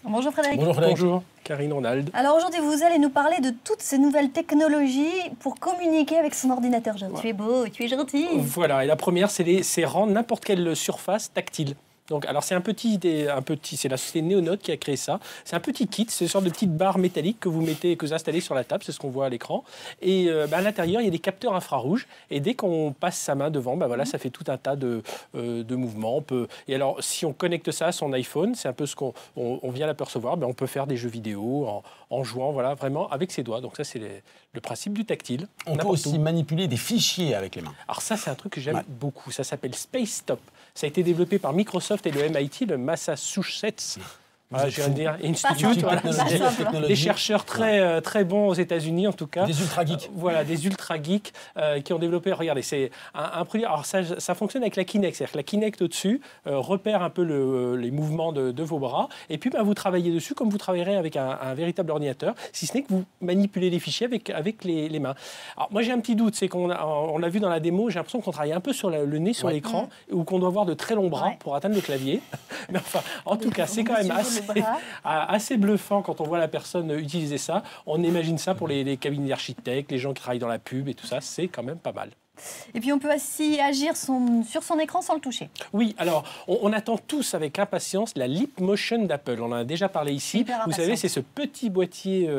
Bonjour Frédéric. Bonjour Frédéric. Bonjour Karine Ronald. Alors aujourd'hui, vous allez nous parler de toutes ces nouvelles technologies pour communiquer avec son ordinateur. Genre, tu es beau, tu es gentil. Voilà, et la première, c'est rendre n'importe quelle surface tactile. Donc, alors c'est c'est la société Neonote qui a créé ça. C'est un petit kit, c'est une sorte de petite barre métallique que vous installez sur la table, c'est ce qu'on voit à l'écran. Et à l'intérieur, il y a des capteurs infrarouges. Et dès qu'on passe sa main devant, voilà, ça fait tout un tas de mouvements. Et alors, si on connecte ça à son iPhone, c'est un peu ce qu'on vient l'apercevoir, on peut faire des jeux vidéo en jouant, voilà, vraiment avec ses doigts. Donc ça, c'est le principe du tactile. On peut aussi manipuler des fichiers avec les mains. Alors ça, c'est un truc que j'aime beaucoup. Ça s'appelle SpaceTop. Ça a été développé par Microsoft et le MIT, le Massachusetts Institute, des chercheurs très bons aux États-Unis en tout cas. Des ultra geeks. Voilà, des ultra geeks qui ont développé. Regardez, c'est un produit. Alors ça fonctionne avec la Kinect, c'est-à-dire que la Kinect au-dessus repère un peu les mouvements de vos bras, et puis vous travaillez dessus comme vous travaillerez avec un véritable ordinateur, si ce n'est que vous manipulez les fichiers avec les mains. Alors moi j'ai un petit doute, c'est qu'on l'a vu dans la démo, j'ai l'impression qu'on travaille un peu sur le nez sur l'écran, ou qu'on doit avoir de très longs bras pour atteindre le clavier. Mais enfin, en tout cas, c'est quand même assez bluffant quand on voit la personne utiliser ça. On imagine ça pour les cabinets d'architectes, les gens qui travaillent dans la pub et tout ça, c'est quand même pas mal. Et puis on peut aussi agir sur son écran sans le toucher. Oui, alors on attend tous avec impatience la Leap Motion d'Apple. On en a déjà parlé ici. Vous savez, c'est ce petit boîtier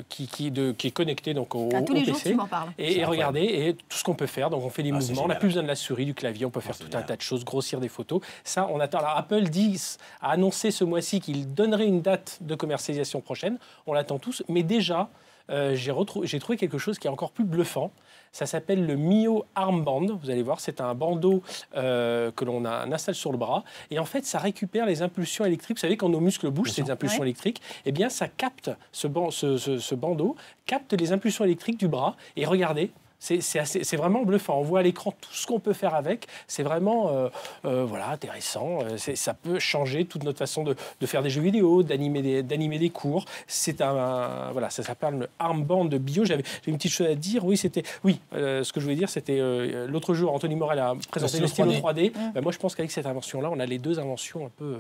qui est connecté donc au tous les PC. jours, tu m'en parles. Et regardez, et tout ce qu'on peut faire. Donc on fait des mouvements, on n'a plus besoin de la souris, du clavier, on peut faire tout un tas de choses, grossir des photos. Ça, on attend. Alors Apple a annoncé ce mois-ci qu'il donnerait une date de commercialisation prochaine. On l'attend tous, mais déjà, j'ai trouvé quelque chose qui est encore plus bluffant. Ça s'appelle le Mio Armband. Vous allez voir, c'est un bandeau que l'on installe sur le bras. Et en fait, ça récupère les impulsions électriques. Vous savez, quand nos muscles bougent, c'est des impulsions électriques. Eh bien, ça capte, ce bandeau capte les impulsions électriques du bras. Et regardez, c'est vraiment bluffant. On voit à l'écran tout ce qu'on peut faire avec. C'est vraiment intéressant. Ça peut changer toute notre façon de faire des jeux vidéo, d'animer des cours. Ça s'appelle le Armband de Bio. J'ai une petite chose à dire. Ce que je voulais dire, c'était l'autre jour, Anthony Morel a présenté le stylo 3D. Moi, je pense qu'avec cette invention-là, on a les deux inventions un peu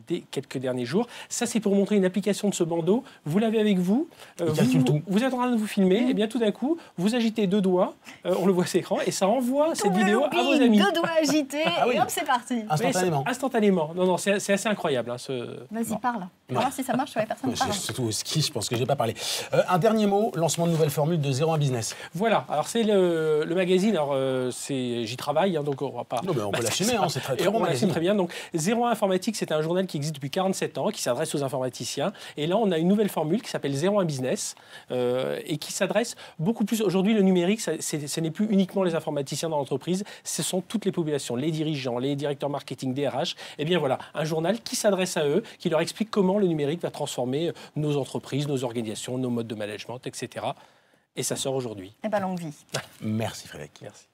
des quelques derniers jours. Ça, c'est pour montrer une application de ce bandeau. Vous l'avez avec vous. Vous êtes en train de vous filmer. Et bien, tout d'un coup, vous agitez deux doigts, on le voit à cet écran, et ça envoie cette vidéo à vos amis. Deux doigts agités, et hop, c'est parti. Instantanément. Non, c'est assez incroyable. Vas-y, parle. On va voir si ça marche sur les personnes. Surtout au ski, je pense que je n'ai pas parlé. Un dernier mot, lancement de nouvelle formule de 01 Business. Voilà, alors c'est le magazine, alors j'y travaille, donc on va pas... Non, mais on peut l'assumer, c'est très bon magazine. On l'assume très bien. Donc 01 Informatique, c'est un journal qui existe depuis 47 ans, qui s'adresse aux informaticiens. Et là, on a une nouvelle formule qui s'appelle 01 Business, et qui s'adresse beaucoup plus... Aujourd'hui, le numérique, ce n'est plus uniquement les informaticiens dans l'entreprise, ce sont toutes les populations, les dirigeants, les directeurs marketing, DRH. Et bien voilà, un journal qui s'adresse à eux, qui leur explique comment le numérique va transformer nos entreprises, nos organisations, nos modes de management, etc. Et ça sort aujourd'hui. Eh bien, longue vie. Merci Frédéric. Merci.